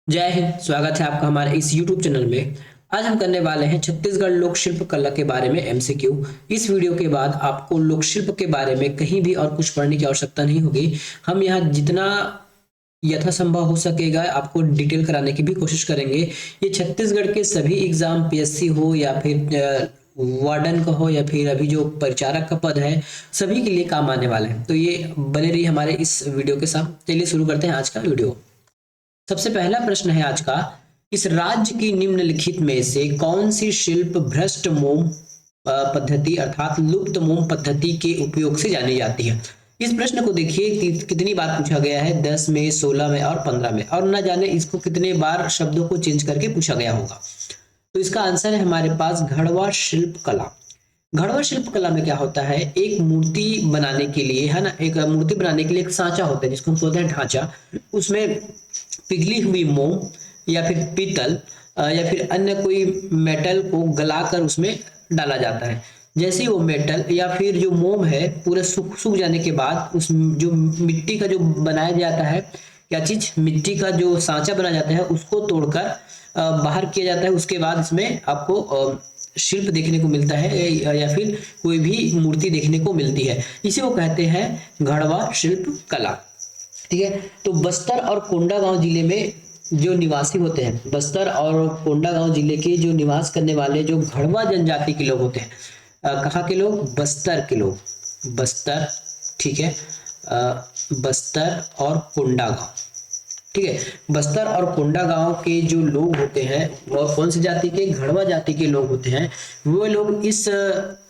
जय हिंद। स्वागत है आपका हमारे इस YouTube चैनल में। आज हम करने वाले हैं छत्तीसगढ़ लोक शिल्प कला के बारे में MCQ। इस वीडियो के बाद आपको लोक शिल्प के बारे में कहीं भी और कुछ पढ़ने की आवश्यकता नहीं होगी। हम यहाँ जितना यथासंभव हो सकेगा आपको डिटेल कराने की भी कोशिश करेंगे। ये छत्तीसगढ़ के सभी एग्जाम PSC हो या फिर वार्डन का हो या फिर अभी जो परिचारक का पद है, सभी के लिए काम आने वाला है। तो ये बने रही हमारे इस वीडियो के साथ। चलिए शुरू करते हैं आज का वीडियो। सबसे पहला प्रश्न है आज का, इस राज्य की निम्नलिखित में से कौन सी शिल्प भ्रष्ट मोम पद्धति अर्थात लुप्त मोम पद्धति के उपयोग से जानी जाती है। इस प्रश्न को देखिए कि कितनी बार पूछा गया है, 10 में, 16 में और 15 में, और न जाने इसको कितने बार शब्दों को चेंज करके पूछा गया होगा। तो इसका आंसर है हमारे पास घड़वा शिल्प कला। घड़वा शिल्प कला में क्या होता है, एक मूर्ति बनाने के लिए, है ना, एक मूर्ति बनाने के लिए एक सांचा होता है जिसको हम बोलते हैं ढांचा। उसमें पिघली हुई मोम या फिर पीतल या फिर अन्य कोई मेटल को गलाकर उसमें डाला जाता है। जैसे ही वो मेटल या फिर जो मोम है पूरा सूख जाने के बाद उस जो मिट्टी का जो बनाया जाता है, क्या चीज, मिट्टी का जो सांचा बनाया जाता है उसको तोड़कर बाहर किया जाता है। उसके बाद इसमें आपको शिल्प देखने को मिलता है या फिर कोई भी मूर्ति देखने को मिलती है। इसी को कहते हैं घड़वा शिल्प कला। ठीक है। तो बस्तर और कोंडागांव जिले में जो निवासी होते हैं, बस्तर और कोंडागांव जिले के जो निवास करने वाले जो घड़वा जनजाति के लोग होते हैं, कहाँ के लोग, बस्तर के लोग, बस्तर, ठीक है, बस्तर और कोंडागांव, ठीक है। बस्तर और कोंडागांव के जो लोग होते हैं वो कौन सी जाति के, घड़वा जाति के लोग होते हैं। वो लोग इस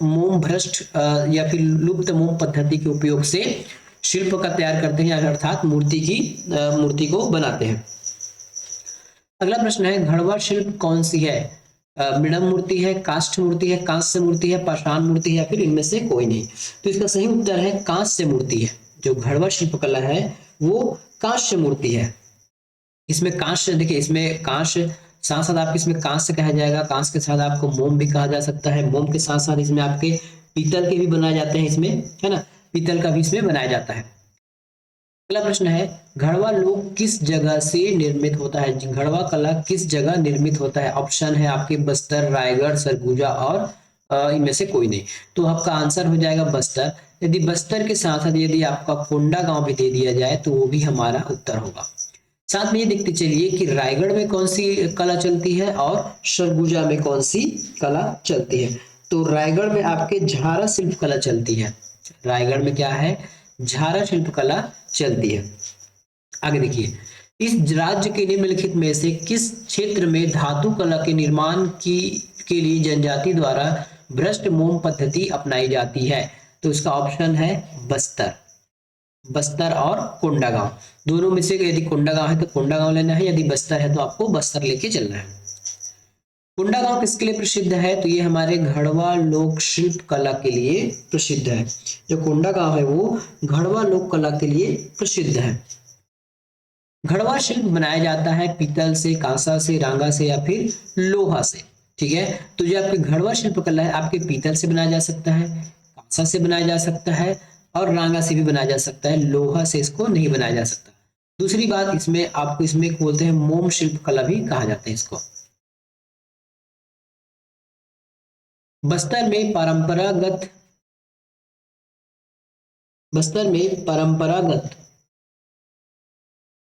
मोम भ्रष्ट या फिर लुप्त मोम पद्धति के उपयोग से शिल्प का तैयार करते हैं, अर्थात मूर्ति को बनाते हैं। अगला प्रश्न है, घड़वा शिल्प कौन सी है, मृणम मूर्ति है, काष्ठ मूर्ति है, कांस्य मूर्ति है, पाषाण मूर्ति है या फिर इनमें से कोई नहीं। तो इसका सही उत्तर है कांस्य मूर्ति है। जो घड़वा शिल्प कला है वो कांस्य मूर्ति है। इसमें कांस्य, देखिए इसमें कांस्य साथ साथ आपको इसमें कांस्य कहा जाएगा, कांस्य के साथ आपको मोम भी कहा जा सकता है, मोम के साथ साथ इसमें आपके पीतल के भी बनाए जाते हैं, इसमें, है ना, पीतल का भी इसमें बनाया जाता है। अगला प्रश्न है, घड़वा लोग किस जगह से निर्मित होता है, घड़वा कला किस जगह निर्मित होता है। ऑप्शन है आपके बस्तर, रायगढ़, सरगुजा और इनमें से कोई नहीं। तो आपका आंसर हो जाएगा बस्तर। यदि बस्तर के साथ साथ यदि आपका कोंडागांव भी दे दिया जाए तो वो भी हमारा उत्तर होगा। साथ में ये देखते चलिए कि रायगढ़ में कौन सी कला चलती है और सरगुजा में कौन सी कला चलती है। तो रायगढ़ में आपके झारा शिल्प कला चलती है। रायगढ़ में क्या है, झारा शिल्प कला चलती है। आगे देखिए, इस राज्य के निम्नलिखित में से किस क्षेत्र में धातु कला के निर्माण की के लिए जनजाति द्वारा भ्रष्ट मोम पद्धति अपनाई जाती है। तो इसका ऑप्शन है बस्तर, बस्तर और कोंडागांव। दोनों में से यदि कोंडागांव है तो कोंडागांव लेना है, यदि बस्तर है तो आपको बस्तर लेके चलना है। कोंडागांव किसके लिए प्रसिद्ध है, तो ये हमारे घड़वा लोक शिल्प कला के लिए प्रसिद्ध है। जो कोंडागांव है वो घड़वा लोक कला के लिए प्रसिद्ध है। घड़वा शिल्प बनाया जाता है पीतल से, कांसा से, रांगा से या फिर लोहा से। ठीक है। तो जो आपके घड़वा शिल्प कला है आपके पीतल से बनाया जा सकता है, कांसा से बनाया जा सकता है और रांगा से भी बनाया जा सकता है, लोहा से इसको नहीं बनाया जा सकता। दूसरी बात, इसमें आपको इसमें बोलते हैं मोम शिल्प कला भी कहा जाता है इसको। बस्तर में परंपरागत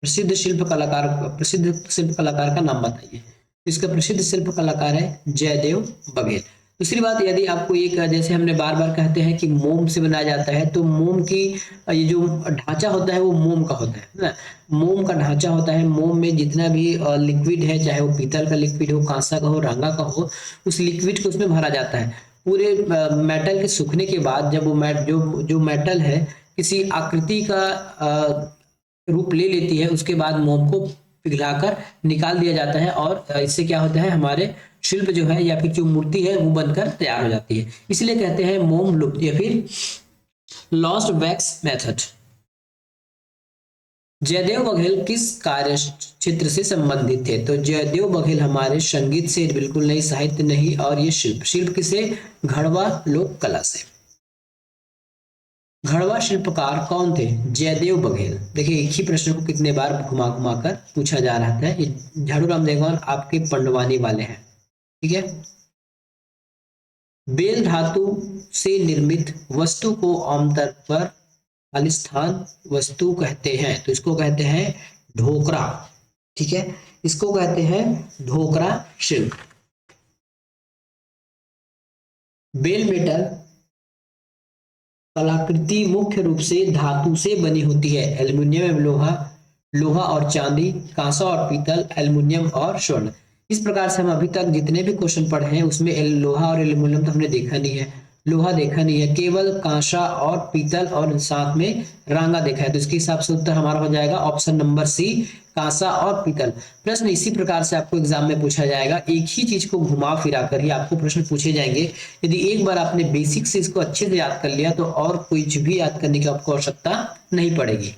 प्रसिद्ध शिल्प कलाकार का नाम बताइए। इसका प्रसिद्ध शिल्प कलाकार है जयदेव बघेल। दूसरी बात, यदि आपको एक, जैसे हमने बार बार कहते हैं कि मोम से बनाया जाता है, तो मोम की ये जो ढांचा होता है वो मोम का होता है ना, मोम का ढांचा होता है। मोम में जितना भी लिक्विड है, चाहे वो पीतल का लिक्विड हो, कांसा का हो, रांगा का हो, उस लिक्विड को उसमें भरा जाता है। पूरे मेटल के सूखने के बाद जब वो जो मेटल है किसी आकृति का रूप ले लेती है, उसके बाद मोम को पिघलाकर निकाल दिया जाता है और इससे क्या होता है, हमारे शिल्प जो है या फिर जो मूर्ति है वो बनकर तैयार हो जाती है। इसलिए कहते हैं मोम लुप्त या फिर lost wax method. Jaidev Baghel किस कार्य क्षेत्र से संबंधित थे, तो जयदेव बघेल हमारे संगीत से बिल्कुल नहीं, साहित्य नहीं, और ये शिल्प किसे, घड़वा लोक कला से। घड़वा शिल्पकार कौन थे? जयदेव बघेल। देखिए एक ही प्रश्न को कितने बार घुमा घुमा कर पूछा जा रहा था। ये झाड़ूराम मेघवाल आपके पंडवानी वाले हैं। ठीक है। बेल धातु से निर्मित वस्तु को आमतौर पर खालिस्तान वस्तु कहते हैं, तो इसको कहते हैं ढोकरा। ठीक है, इसको कहते हैं ढोकरा शिल्प। बेल मेटल कलाकृति मुख्य रूप से धातु से बनी होती है। एल्युमिनियम एवं लोहा, लोहा और चांदी, कांसा और पीतल, एल्युमिनियम और स्वर्ण। इस प्रकार से हम अभी तक जितने भी क्वेश्चन पढ़े हैं उसमें लोहा और एल्युमिनियम तो हमने देखा नहीं है, लोहा देखा नहीं है, केवल कांसा और पीतल और साथ में रांगा देखा है। तो इसके हिसाब से उत्तर हमारा हो जाएगा ऑप्शन नंबर सी, कांसा और पीतल। प्रश्न इसी प्रकार से आपको एग्जाम में पूछा जाएगा, एक ही चीज को घुमा फिरा कर ही आपको प्रश्न पूछे जाएंगे। यदि एक बार आपने बेसिक से इसको अच्छे से याद कर लिया तो और कुछ भी याद करने की आपको आवश्यकता नहीं पड़ेगी।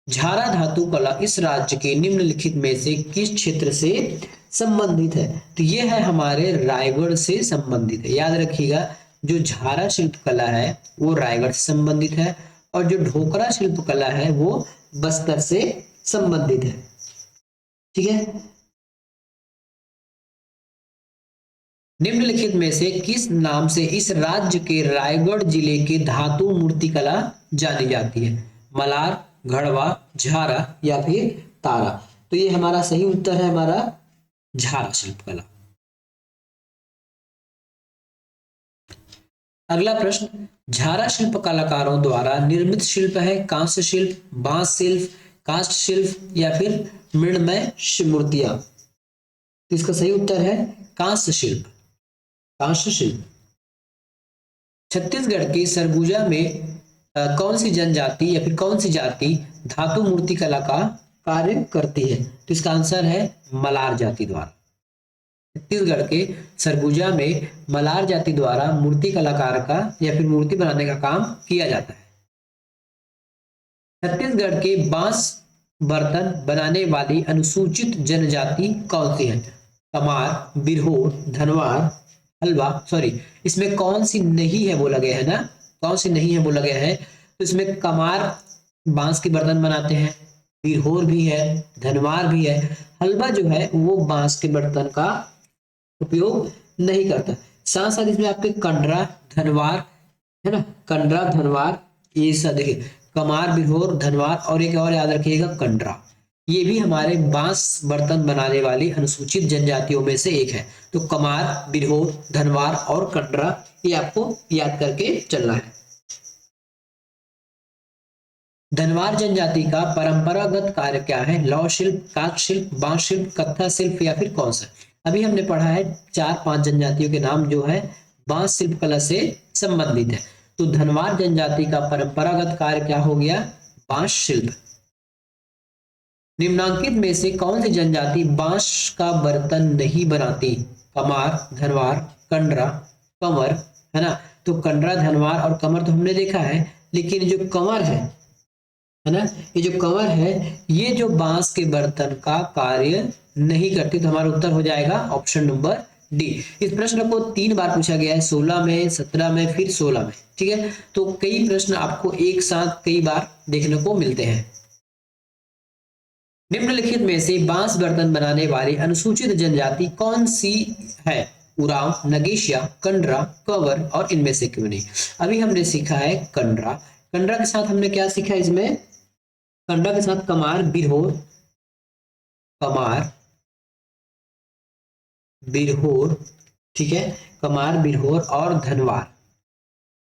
झारा धातु कला इस राज्य के निम्नलिखित में से किस क्षेत्र से संबंधित है? तो ये है हमारे रायगढ़ से संबंधित है। याद रखिएगा, जो झारा शिल्प कला है वो रायगढ़ से संबंधित है और जो ढोकरा शिल्प कला है वो बस्तर से संबंधित है। ठीक है। निम्नलिखित में से किस नाम से इस राज्य के रायगढ़ जिले की धातु मूर्ति कला जानी जाती है? मलार, घड़वा, झारा या फिर तारा। तो ये हमारा सही उत्तर है हमारा झारा शिल्प कला। अगला प्रश्न, झारा शिल्प कलाकारों द्वारा निर्मित शिल्प है कांस्य शिल्प, बांस शिल्प, काष्ठ शिल्प या फिर मृणमय मूर्तियां। तो इसका सही उत्तर है कांस्य शिल्प। कांस्य शिल्प। छत्तीसगढ़ के सरगुजा में कौन सी जनजाति या फिर कौन सी जाति धातु मूर्ति कला का कार्य करती है? तो इसका आंसर है मलार जाति द्वारा। छत्तीसगढ़ के सरगुजा में मलार जाति द्वारा मूर्ति कलाकार का या फिर मूर्ति बनाने का काम किया जाता है। छत्तीसगढ़ के बांस बर्तन बनाने वाली अनुसूचित जनजाति कौन सी है? कमार, बिरहोर, धनवार, हलवा, सॉरी इसमें कौन सी नहीं है बोला गया है ना, कौन सी नहीं है बोला गया है। तो इसमें कमार बांस के बर्तन बनाते हैं, बिरहोर भी है, धनवार भी है, हलवा जो है वो बांस के बर्तन का उपयोग नहीं करता। साथ साथ इसमें आपके कंडरा, धनवार है ना, कंडरा, धनवार, ये सब देखिए कमार, बिरहोर, धनवार और एक और याद रखिएगा कंडरा, ये भी हमारे बांस बर्तन बनाने वाली अनुसूचित जनजातियों में से एक है। तो कमार, बिरहोर, धनवार और कंडरा ये आपको याद करके चलना है। धनवार जनजाति का परंपरागत कार्य क्या है? लौह शिल्प, काष्ठ शिल्प, बांस शिल्प, कत्था शिल्प या फिर कौन सा? अभी हमने पढ़ा है 4-5 जनजातियों के नाम जो है बांस शिल्प कला से संबंधित है। तो धनवार जनजाति का परंपरागत कार्य क्या हो गया? बांस शिल्प। निम्नांकित में से कौन सी जनजाति बांस का बर्तन नहीं बनाती? कमार, धनवार, कंडरा, कंवर, है ना। तो कंडरा, धनवार और कंवर तो हमने देखा है, लेकिन जो कंवर है ना, ये जो कंवर है ये जो बांस के बर्तन का कार्य नहीं करती। तो हमारा उत्तर हो जाएगा ऑप्शन नंबर डी। इस प्रश्न को 3 बार पूछा गया है, 16 में, 17 में, फिर 16 में। ठीक है, तो कई प्रश्न आपको एक साथ कई बार देखने को मिलते हैं। निम्नलिखित में से बांस बर्तन बनाने वाली अनुसूचित जनजाति कौन सी है? उरांव, नगेशिया, कंडरा, कंवर और इनमें से क्यों नहीं? अभी हमने सीखा है कंडरा। कंडरा के साथ हमने क्या सीखा? इसमें कंडरा के साथ कमार, बिरहोर, कमार, बिरहोर, ठीक है, कमार, बिरहोर और धनवार।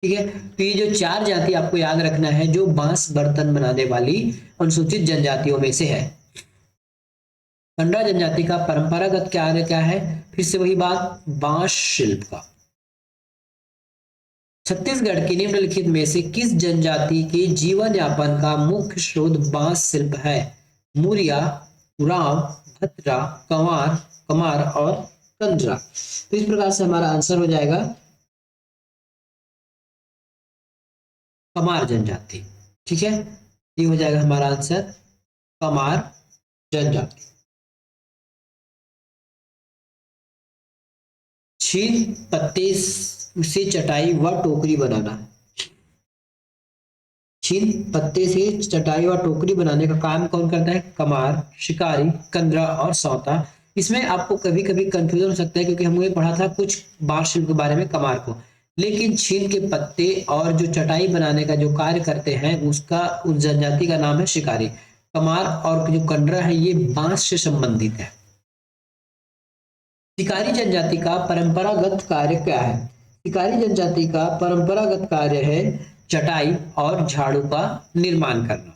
ठीक है, तो ये जो 4 जाति आपको याद रखना है जो बांस बर्तन बनाने वाली अनुसूचित जनजातियों में से है। कंडरा जनजाति का परंपरागत कार्य क्या है? फिर से वही बात, बांस शिल्प का। छत्तीसगढ़ के निम्नलिखित में से किस जनजाति के जीवन यापन का मुख्य स्रोत बांस शिल्प है? मुरिया, उरांव, भतरा, कंवार, कमार और कंडरा। तो इस प्रकार से हमारा आंसर हो जाएगा कमार जनजाति। ठीक है, ये हो जाएगा हमारा आंसर कमार जनजाति। छील पत्ते से चटाई व टोकरी बनाना। छीन पत्ते से चटाई और टोकरी बनाने का काम कौन करता है? कमार, शिकारी, कंदरा और सौता। इसमें आपको कभी कभी कंफ्यूजन हो सकता है क्योंकि हमने पढ़ा था कुछ बांस शिल्प के बारे में कमार को, लेकिन छीन के पत्ते और जो चटाई बनाने का जो कार्य करते हैं उसका उस जनजाति का नाम है शिकारी। कमार और जो कंडरा है ये बांस से संबंधित है। शिकारी जनजाति का परंपरागत कार्य क्या है? शिकारी जनजाति का परंपरागत कार्य है चटाई और झाड़ू का निर्माण करना।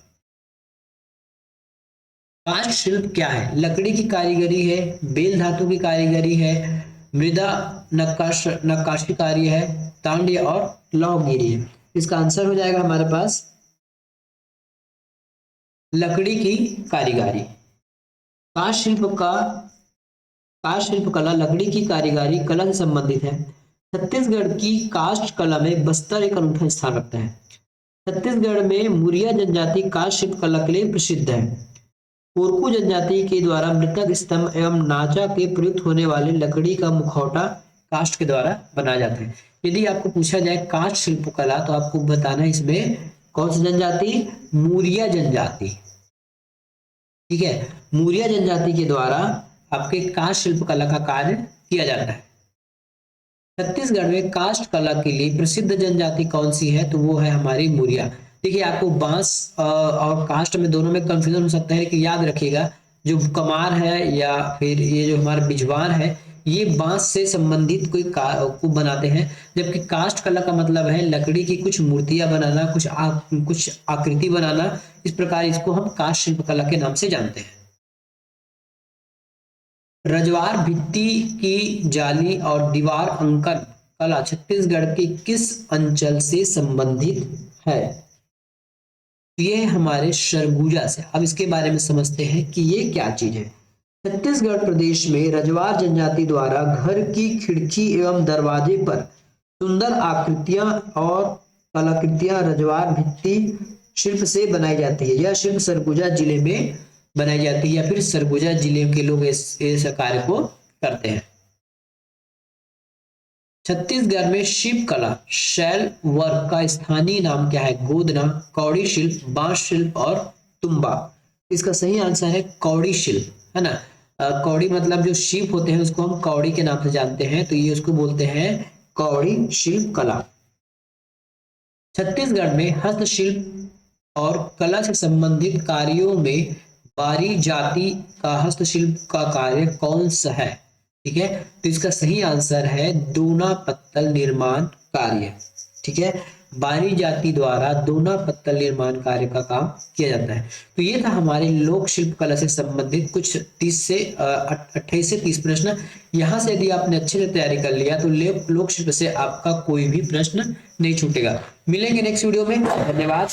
काष्ठ शिल्प क्या है? लकड़ी की कारीगरी है, बेल धातु की कारीगरी है, मृदा नक्काशी कार्य है, तांड्य और लौहगिरी है। इसका आंसर हो जाएगा हमारे पास लकड़ी की कारीगरी। काष्ठ शिल्प कला लकड़ी की कारीगरी कला से संबंधित है। छत्तीसगढ़ की काष्ठ कला में बस्तर एक अनूठा स्थान रखता है। छत्तीसगढ़ में मुरिया जनजाति काष्ठ शिल्प कला के लिए प्रसिद्ध है। कोरकू जनजाति के द्वारा मृतक स्तंभ एवं नाचा के प्रयुक्त होने वाले लकड़ी का मुखौटा काष्ठ के द्वारा बनाया जाता है। यदि आपको पूछा जाए काष्ठ शिल्प कला तो आपको बताना है इसमें कौन सी जनजाति? मूरिया जनजाति। ठीक है, मूरिया जनजाति के द्वारा आपके काष्ठ शिल्प कला का कार्य किया जाता है। छत्तीसगढ़ में काष्ठ कला के लिए प्रसिद्ध जनजाति कौन सी है? तो वो है हमारी मूरिया। देखिए आपको बांस और काष्ठ में दोनों में कंफ्यूजन हो सकता है, लेकिन याद रखिएगा जो कमार है या फिर ये जो हमारा बिजवार है ये बांस से संबंधित कोई को बनाते हैं, जबकि काष्ठ कला का मतलब है लकड़ी की कुछ मूर्तियां बनाना, कुछ आकृति बनाना। इस प्रकार इसको हम काष्ठ शिल्प कला के नाम से जानते हैं। रजवार भित्ति की जाली और दीवार अंकन कला छत्तीसगढ़ के किस अंचल से संबंधित है? ये हमारे सरगुजा से। अब इसके बारे में समझते हैं कि ये क्या चीज है। छत्तीसगढ़ प्रदेश में रजवार जनजाति द्वारा घर की खिड़की एवं दरवाजे पर सुंदर आकृतियां और कलाकृतियां रजवार भित्ति शिल्प से बनाई जाती है। यह शिल्प सरगुजा जिले में बनाई जाती है या फिर सरगुजा जिले के लोग इस कार्य को करते हैं। छत्तीसगढ़ में शिल्प कला शैल वर्क का स्थानीय नाम क्या है? गोदना, कौड़ी शिल्प, बांस शिल्प और तुम्बा। इसका सही आंसर है कौड़ी शिल्प, है ना। कौड़ी मतलब जो शिल्प होते हैं उसको हम कौड़ी के नाम से जानते हैं, तो ये उसको बोलते हैं कौड़ी शिल्प कला। छत्तीसगढ़ में हस्तशिल्प और कला से संबंधित कार्यों में बारी जाति का हस्तशिल्प का कार्य कौन सा है? ठीक है, तो इसका सही आंसर है दोना पत्तल निर्माण कार्य। ठीक है, बारी जाति द्वारा दोना पत्तल निर्माण कार्य का काम किया जाता है। तो ये था हमारे लोक शिल्प कला से संबंधित कुछ 28 से 30 प्रश्न। यहाँ से यदि आपने अच्छे से तैयारी कर लिया तो लोक शिल्प से आपका कोई भी प्रश्न नहीं छूटेगा। मिलेंगे नेक्स्ट वीडियो में। धन्यवाद।